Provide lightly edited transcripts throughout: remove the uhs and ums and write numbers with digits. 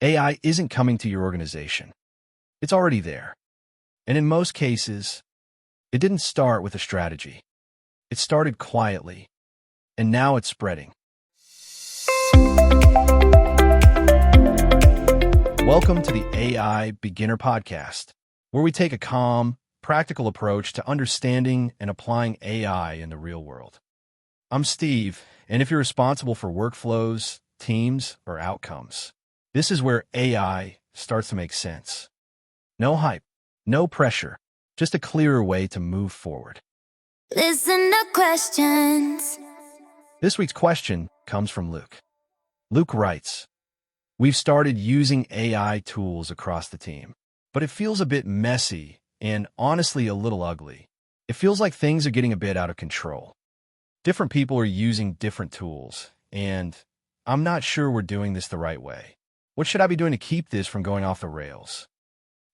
AI isn't coming to your organization. It's already there. And in most cases, it didn't start with a strategy. It started quietly, and now it's spreading. Welcome to the AI Beginner Podcast, where we take a calm, practical approach to understanding and applying AI in the real world. I'm Steve, and if you're responsible for workflows, teams, or outcomes, this is where AI starts to make sense. No hype, no pressure, just a clearer way to move forward. Listen to questions. This week's question comes from Luke. Luke writes, "We've started using AI tools across the team, but it feels a bit messy and honestly a little ugly. It feels like things are getting a bit out of control. Different people are using different tools, and I'm not sure we're doing this the right way. What should I be doing to keep this from going off the rails?"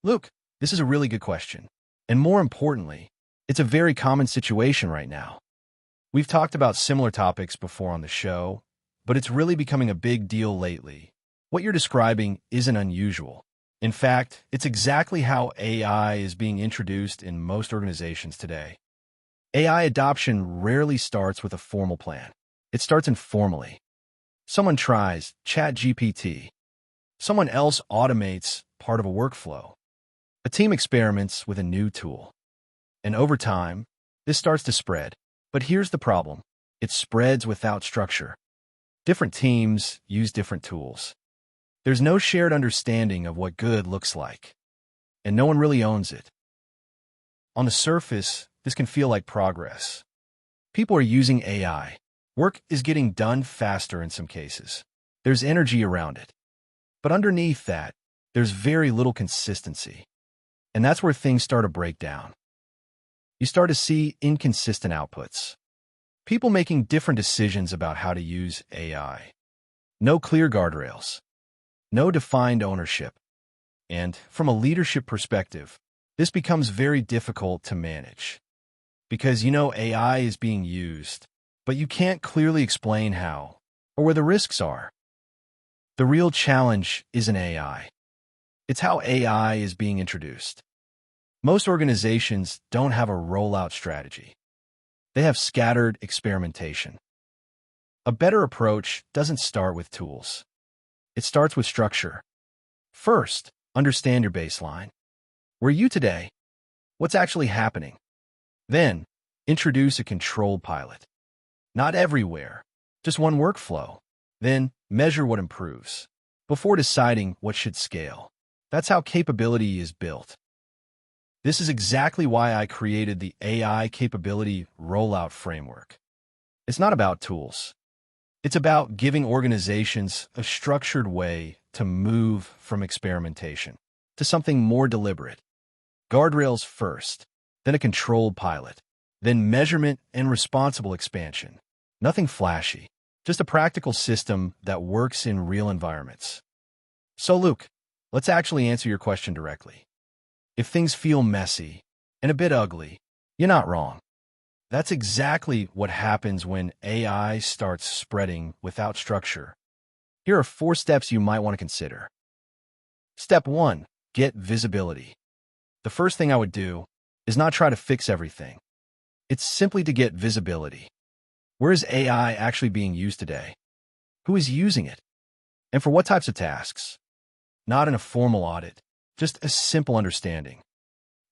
Luke, this is a really good question. And more importantly, it's a very common situation right now. We've talked about similar topics before on the show, but it's really becoming a big deal lately. What you're describing isn't unusual. In fact, it's exactly how AI is being introduced in most organizations today. AI adoption rarely starts with a formal plan. It starts informally. Someone tries ChatGPT. Someone else automates part of a workflow. A team experiments with a new tool. And over time, this starts to spread. But here's the problem. It spreads without structure. Different teams use different tools. There's no shared understanding of what good looks like, and no one really owns it. On the surface, this can feel like progress. People are using AI. Work is getting done faster in some cases. There's energy around it. But underneath that, there's very little consistency. And that's where things start to break down. You start to see inconsistent outputs. People making different decisions about how to use AI. No clear guardrails. No defined ownership. And from a leadership perspective, this becomes very difficult to manage. Because AI is being used, but you can't clearly explain how or where the risks are. The real challenge isn't AI. It's how AI is being introduced. Most organizations don't have a rollout strategy. They have scattered experimentation. A better approach doesn't start with tools. It starts with structure. First, understand your baseline. Where are you today? What's actually happening? Then, introduce a controlled pilot. Not everywhere, just one workflow. Then, measure what improves before deciding what should scale. That's how capability is built. This is exactly why I created the AI Capability Rollout Framework. It's not about tools. It's about giving organizations a structured way to move from experimentation to something more deliberate. Guardrails first, then a controlled pilot, then measurement and responsible expansion. Nothing flashy, just a practical system that works in real environments. So Luke, let's actually answer your question directly. If things feel messy and a bit ugly, you're not wrong. That's exactly what happens when AI starts spreading without structure. Here are 4 steps you might want to consider. Step 1, get visibility. The first thing I would do is not try to fix everything. It's simply to get visibility. Where is AI actually being used today? Who is using it? And for what types of tasks? Not in a formal audit, just a simple understanding.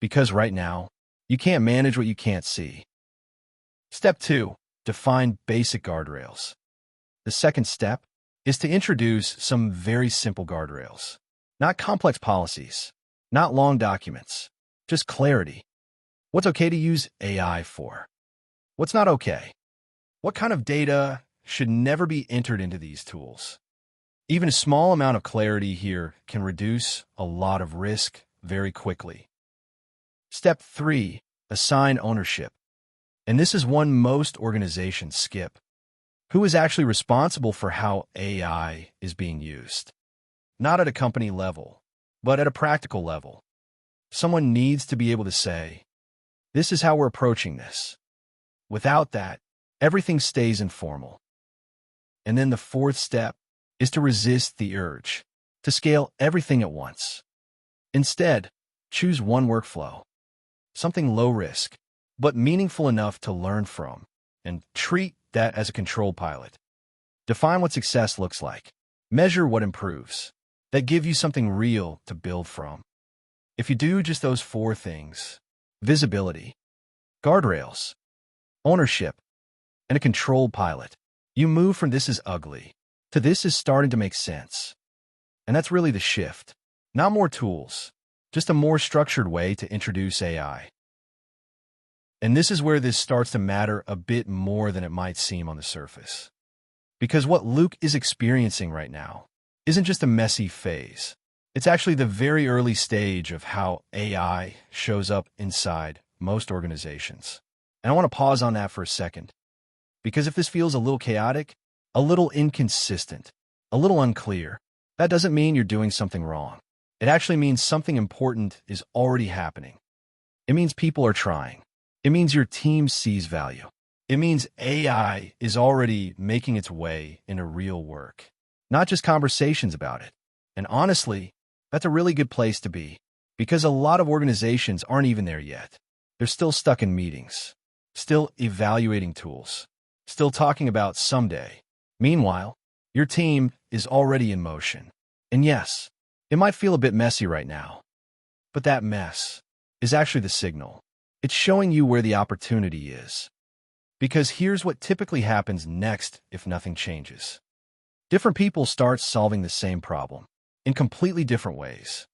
Because right now, you can't manage what you can't see. Step 2, define basic guardrails. The second step is to introduce some very simple guardrails. Not complex policies, not long documents, just clarity. What's okay to use AI for? What's not okay? What kind of data should never be entered into these tools? Even a small amount of clarity here can reduce a lot of risk very quickly. Step 3, assign ownership. And this is one most organizations skip. Who is actually responsible for how AI is being used? Not at a company level, but at a practical level. Someone needs to be able to say, this is how we're approaching this. Without that, everything stays informal. And then the fourth step is to resist the urge. to scale everything at once. Instead, choose one workflow, something low risk, but meaningful enough to learn from, and treat that as a control pilot. Define what success looks like. Measure what improves. That give you something real to build from. If you do just those four things, visibility, guardrails, ownership, and a control pilot, you move from "this is ugly" to "this is starting to make sense." And that's really the shift. Not more tools, just a more structured way to introduce AI. And this is where this starts to matter a bit more than it might seem on the surface. Because what Luke is experiencing right now isn't just a messy phase. It's actually the very early stage of how AI shows up inside most organizations. And I want to pause on that for a second. Because if this feels a little chaotic, a little inconsistent, a little unclear, that doesn't mean you're doing something wrong. It actually means something important is already happening. It means people are trying. It means your team sees value. It means AI is already making its way into real work, not just conversations about it. And honestly, that's a really good place to be, because a lot of organizations aren't even there yet. They're still stuck in meetings, still evaluating tools, still talking about someday. Meanwhile, your team is already in motion. And yes, it might feel a bit messy right now, but that mess is actually the signal. It's showing you where the opportunity is. Because here's what typically happens next if nothing changes. Different people start solving the same problem in completely different ways.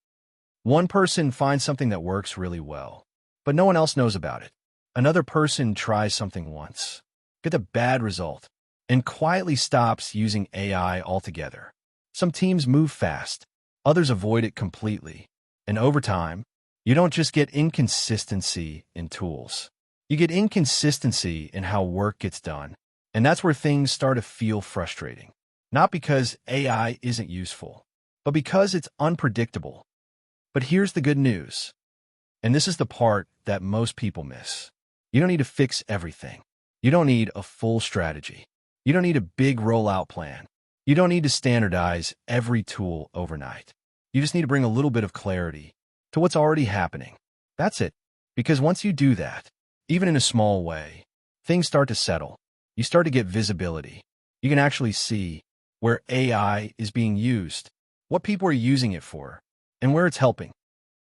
One person finds something that works really well, but no one else knows about it. Another person tries something once, gets a bad result, and quietly stops using AI altogether. Some teams move fast, others avoid it completely. And over time, you don't just get inconsistency in tools. You get inconsistency in how work gets done. And that's where things start to feel frustrating. Not because AI isn't useful, but because it's unpredictable. But here's the good news. And this is the part that most people miss. You don't need to fix everything. You don't need a full strategy. You don't need a big rollout plan. You don't need to standardize every tool overnight. You just need to bring a little bit of clarity to what's already happening. That's it. Because once you do that, even in a small way, things start to settle. You start to get visibility. You can actually see where AI is being used, what people are using it for, and where it's helping.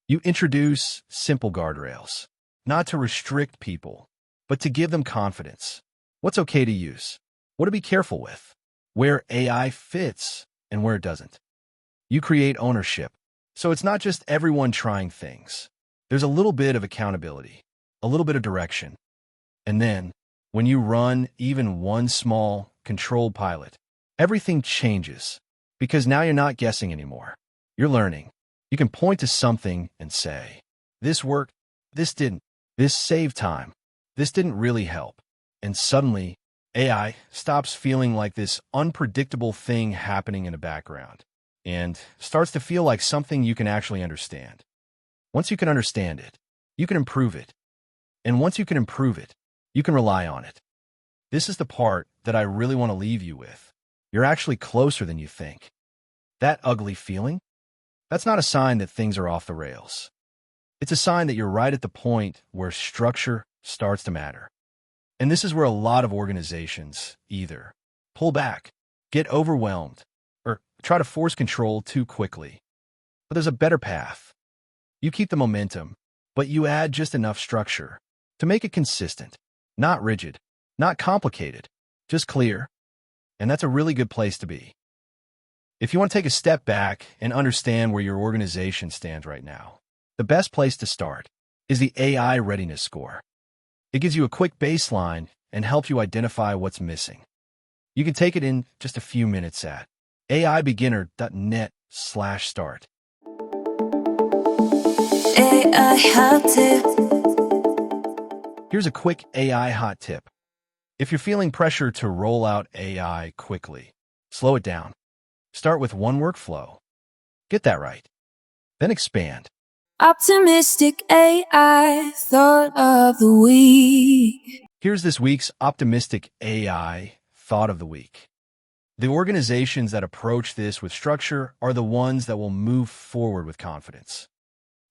You introduce simple guardrails, not to restrict people, but to give them confidence. What's okay to use? What to be careful with? Where AI fits and where it doesn't. You create ownership. So it's not just everyone trying things. There's a little bit of accountability, a little bit of direction. And then, when you run even one small, controlled pilot, everything changes. Because now you're not guessing anymore. You're learning. You can point to something and say, this worked, this didn't, this saved time, this didn't really help. And suddenly, AI stops feeling like this unpredictable thing happening in the background and starts to feel like something you can actually understand. Once you can understand it, you can improve it. And once you can improve it, you can rely on it. This is the part that I really want to leave you with. You're actually closer than you think. That ugly feeling? That's not a sign that things are off the rails. It's a sign that you're right at the point where structure starts to matter. And this is where a lot of organizations either pull back, get overwhelmed, or try to force control too quickly. But there's a better path. You keep the momentum, but you add just enough structure to make it consistent, not rigid, not complicated, just clear. And that's a really good place to be. If you want to take a step back and understand where your organization stands right now, the best place to start is the AI Readiness Score. It gives you a quick baseline and helps you identify what's missing. You can take it in just a few minutes at aibeginner.net/start. AI hot tip. Here's a quick AI hot tip. If you're feeling pressure to roll out AI quickly, slow it down. Start with one workflow. Get that right. Then expand. Optimistic AI thought of the week. Here's this week's optimistic AI thought of the week. The organizations that approach this with structure are the ones that will move forward with confidence.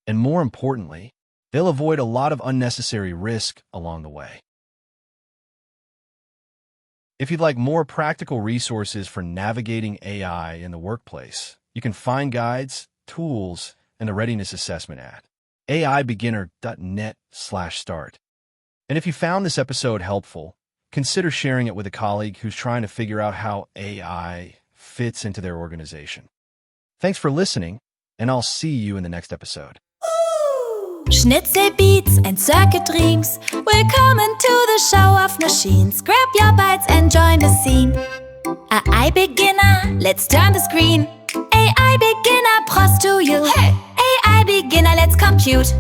And more importantly, they'll avoid a lot of unnecessary risk along the way. If you'd like more practical resources for navigating AI in the workplace, you can find guides, tools, and the readiness assessment at aibeginner.net/start. And if you found this episode helpful, consider sharing it with a colleague who's trying to figure out how AI fits into their organization. Thanks for listening, and I'll see you in the next episode. Schnitzel beats and circuit dreams. Willkommen to the show of machines. Grab your bites and join the scene. AI beginner, let's turn the screen. AI beginner, pros to you. Hey! AI beginner, let's compute.